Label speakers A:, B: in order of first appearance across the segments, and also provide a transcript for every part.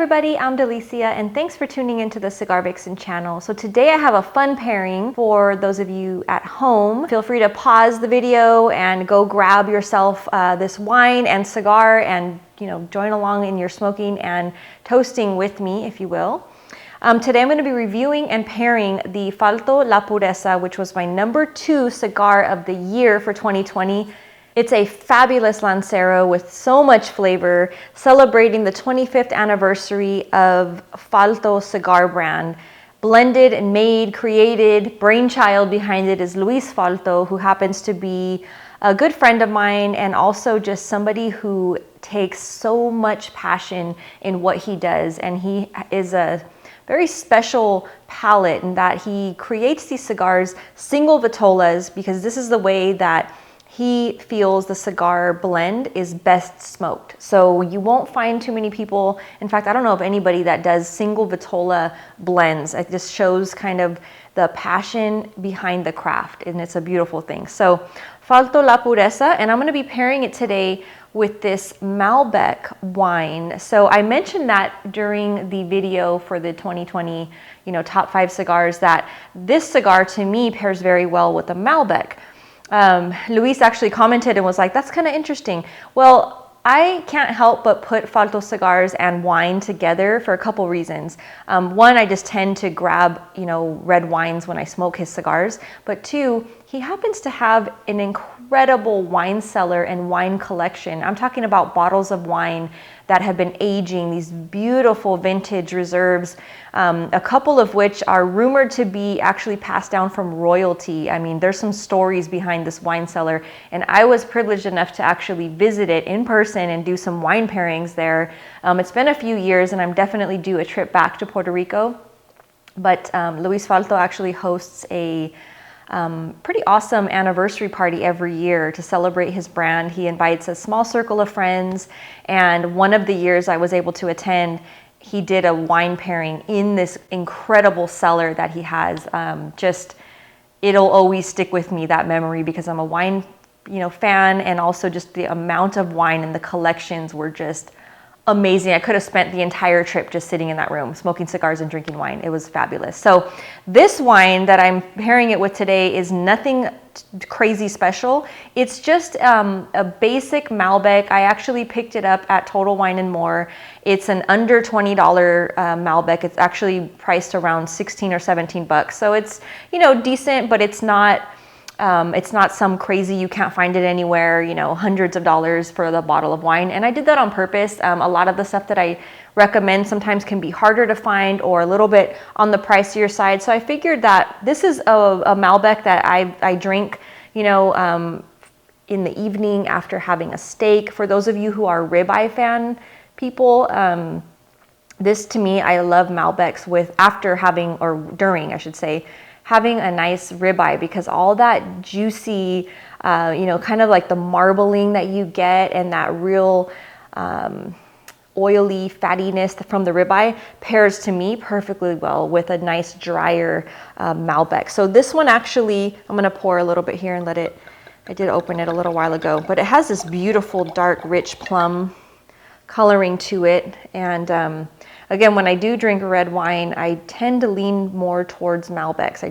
A: everybody, I'm Delicia and thanks for tuning into the CIGARVIXEN channel. So today I have a fun pairing for those of you at home. Feel free to pause the video and go grab yourself this wine and cigar and join along in your smoking and toasting with me, if you will. Today I'm going to be reviewing and pairing the Falto La Pureza, which was my #2 cigar of the year for 2020. It's a fabulous Lancero with so much flavor, celebrating the 25th anniversary of Falto cigar brand. Blended and made, created, brainchild behind it is Luis Falto, who happens to be a good friend of mine and also just somebody who takes so much passion in what he does. And he is a very special palate in that he creates these cigars, single vitolas, because this is the way that he feels the cigar blend is best smoked. So you won't find too many people, in fact, I don't know of anybody that does single vitola blends. It just shows kind of the passion behind the craft, and it's a beautiful thing. So Falto La Pureza, and I'm gonna be pairing it today with this Malbec wine. So I mentioned that during the video for the 2020, top 5 cigars, that this cigar to me pairs very well with the Malbec. Luis actually commented and was like, that's kind of interesting. Well, I can't help but put Falto cigars and wine together for a couple reasons. One, I just tend to grab, red wines when I smoke his cigars. But two, he happens to have an incredible wine cellar and wine collection. I'm talking about bottles of wine that have been aging, these beautiful vintage reserves, a couple of which are rumored to be actually passed down from royalty. I mean, there's some stories behind this wine cellar, and I was privileged enough to actually visit it in person and do some wine pairings there. It's been a few years, and I'm definitely due a trip back to Puerto Rico. But Luis Falto actually hosts a pretty awesome anniversary party every year to celebrate his brand. He invites a small circle of friends, and one of the years I was able to attend, he did a wine pairing in this incredible cellar that he has. It'll always stick with me, that memory, because I'm a wine fan, and also just the amount of wine and the collections were just amazing. I could have spent the entire trip just sitting in that room, smoking cigars and drinking wine. It was fabulous. So this wine that I'm pairing it with today is nothing crazy special. It's just a basic Malbec. I actually picked it up at Total Wine & More. It's an under $20 Malbec. It's actually priced around 16 or 17 bucks. So it's, decent, but it's not some crazy, you can't find it anywhere, hundreds of dollars for the bottle of wine. And I did that on purpose. A lot of the stuff that I recommend sometimes can be harder to find or a little bit on the pricier side. So I figured that this is a Malbec that I drink, in the evening after having a steak. For those of you who are ribeye fan people, this to me, I love Malbecs with after having, or during, I should say, having a nice ribeye, because all that juicy, kind of like the marbling that you get and that real oily fattiness from the ribeye pairs to me perfectly well with a nice drier Malbec. So this one actually, I'm gonna pour a little bit here and I did open it a little while ago, but it has this beautiful dark rich plum coloring to it. And again, when I do drink red wine, I tend to lean more towards Malbecs.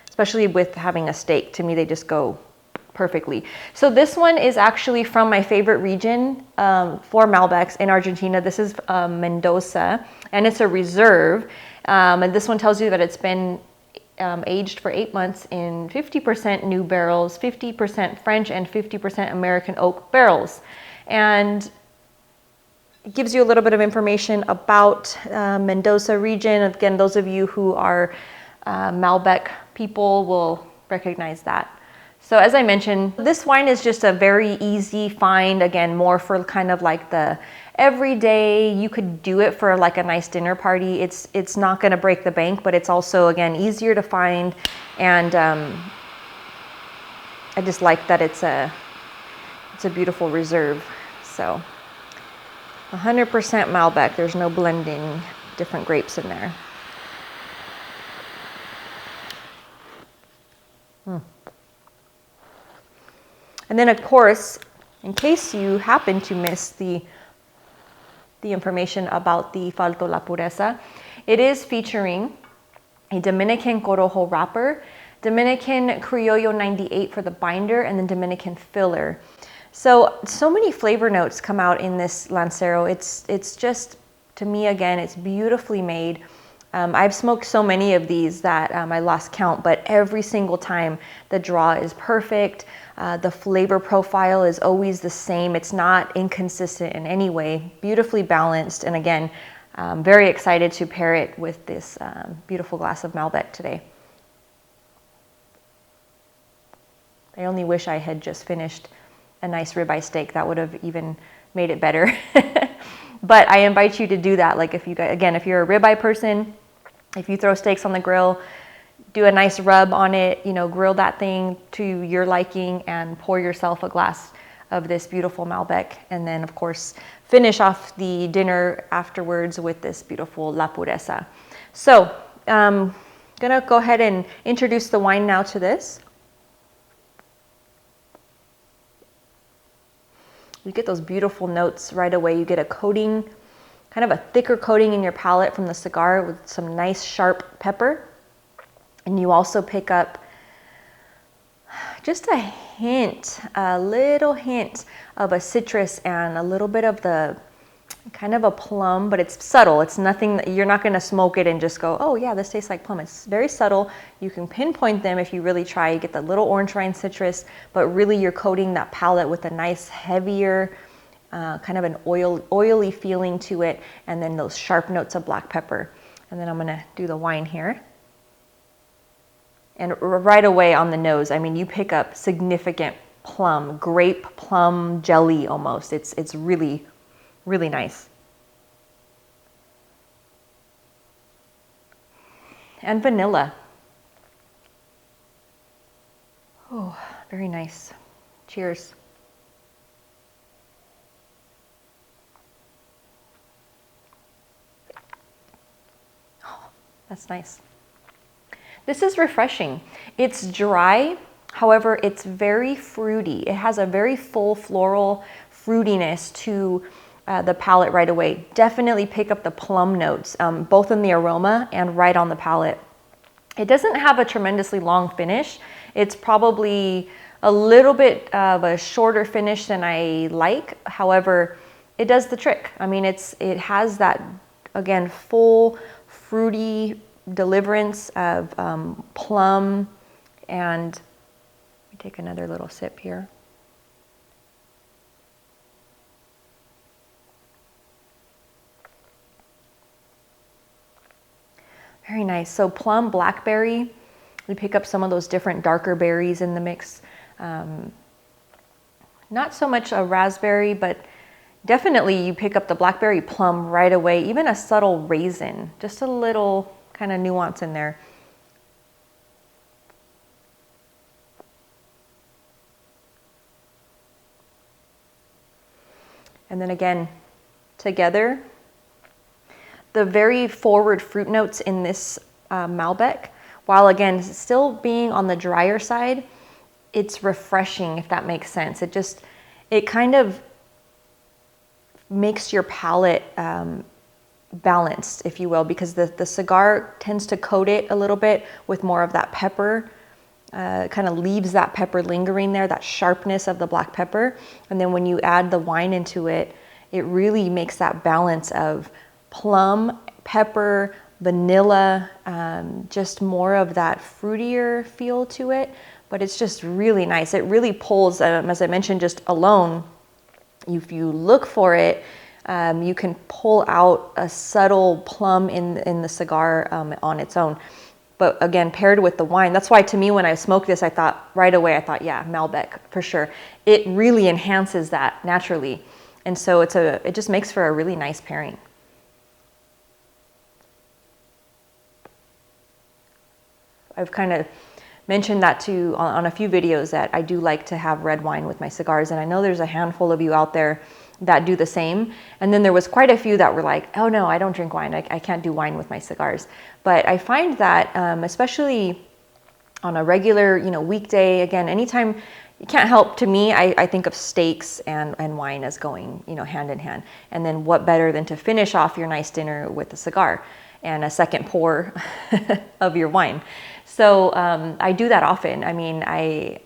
A: Especially with having a steak, to me, they just go perfectly. So this one is actually from my favorite region for Malbecs in Argentina. This is Mendoza, and it's a reserve. And this one tells you that it's been aged for 8 months in 50% new barrels, 50% French, and 50% American oak barrels. And it gives you a little bit of information about Mendoza region. Again, those of you who are Malbec people will recognize that. So as I mentioned, this wine is just a very easy find. Again, more for kind of like the everyday. You could do it for like a nice dinner party. It's not going to break the bank, but it's also, again, easier to find. And I just like that it's a beautiful reserve. So 100% Malbec. There's no blending different grapes in there. And then, of course, in case you happen to miss the the information about the Falto La Pureza. It is featuring a Dominican Corojo wrapper, Dominican Criollo 98 for the binder, and then Dominican filler. So many flavor notes come out in this Lancero. It's just, to me, again, it's beautifully made. I've smoked so many of these that I lost count, but every single time the draw is perfect. The flavor profile is always the same. It's not inconsistent in any way. Beautifully balanced. And again, very excited to pair it with this beautiful glass of Malbec today. I only wish I had just finished a nice ribeye steak. That would have even made it better. But I invite you to do that. Like if you guys, again, if you're a ribeye person, if you throw steaks on the grill, do a nice rub on it, you know, grill that thing to your liking and pour yourself a glass of this beautiful Malbec. And then of course, finish off the dinner afterwards with this beautiful La Pureza. So I'm gonna go ahead and introduce the wine now to this. You get those beautiful notes right away. You get a coating, kind of a thicker coating in your palate from the cigar with some nice sharp pepper. And you also pick up just a hint, a little hint of a citrus and a little bit of the kind of a plum, but it's subtle. It's nothing that you're not going to smoke it and just go, oh yeah, this tastes like plum. It's very subtle. You can pinpoint them if you really try. You get the little orange rind citrus, but really you're coating that palate with a nice heavier, kind of an oily feeling to it, and then those sharp notes of black pepper. And then I'm going to do the wine here. And right away on the nose, I mean, you pick up significant plum, grape plum jelly almost. It's really, really nice. And vanilla. Oh, very nice. Cheers. Oh, that's nice. This is refreshing. It's dry, however, it's very fruity. It has a very full floral fruitiness to the palate right away. Definitely pick up the plum notes, both in the aroma and right on the palate. It doesn't have a tremendously long finish. It's probably a little bit of a shorter finish than I like. However, it does the trick. I mean, it has that, again, full fruity deliverance of plum. And let me take another little sip here. Very nice. So plum, blackberry, we pick up some of those different darker berries in the mix. Not so much a raspberry, but definitely you pick up the blackberry plum right away, even a subtle raisin, just a little kind of nuance in there. And then again, together, the very forward fruit notes in this Malbec, while again still being on the drier side, it's refreshing, if that makes sense. It kind of makes your palate balanced, if you will, because the cigar tends to coat it a little bit with more of that pepper, kind of leaves that pepper lingering there, that sharpness of the black pepper. And then when you add the wine into it, it really makes that balance of plum, pepper, vanilla, just more of that fruitier feel to it. But it's just really nice. It really pulls, as I mentioned, just alone, if you look for it, you can pull out a subtle plum in the cigar on its own. But again, paired with the wine, that's why to me when I smoked this, I thought right away, yeah, Malbec for sure. It really enhances that naturally. And so it just makes for a really nice pairing. I've kind of mentioned that too on a few videos that I do like to have red wine with my cigars. And I know there's a handful of you out there that do the same. And then there was quite a few that were like, oh no, I don't drink wine. I can't do wine with my cigars. But I find that especially on a regular, weekday, again, anytime you can't help, to me, I think of steaks and wine as going, you know, hand in hand. And then what better than to finish off your nice dinner with a cigar and a second pour of your wine. So I do that often. I mean, I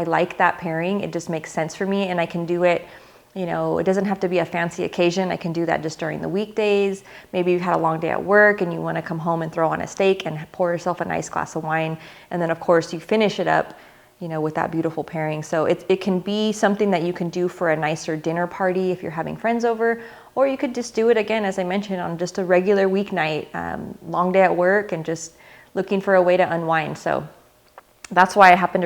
A: like that pairing. It just makes sense for me, and I can do it, you know, it doesn't have to be a fancy occasion. I can do that just during the weekdays. Maybe you've had a long day at work and you want to come home and throw on a steak and pour yourself a nice glass of wine. And then of course you finish it up, you know, with that beautiful pairing. So it can be something that you can do for a nicer dinner party if you're having friends over, or you could just do it again, as I mentioned, on just a regular weeknight, long day at work and just looking for a way to unwind. So that's why I happen to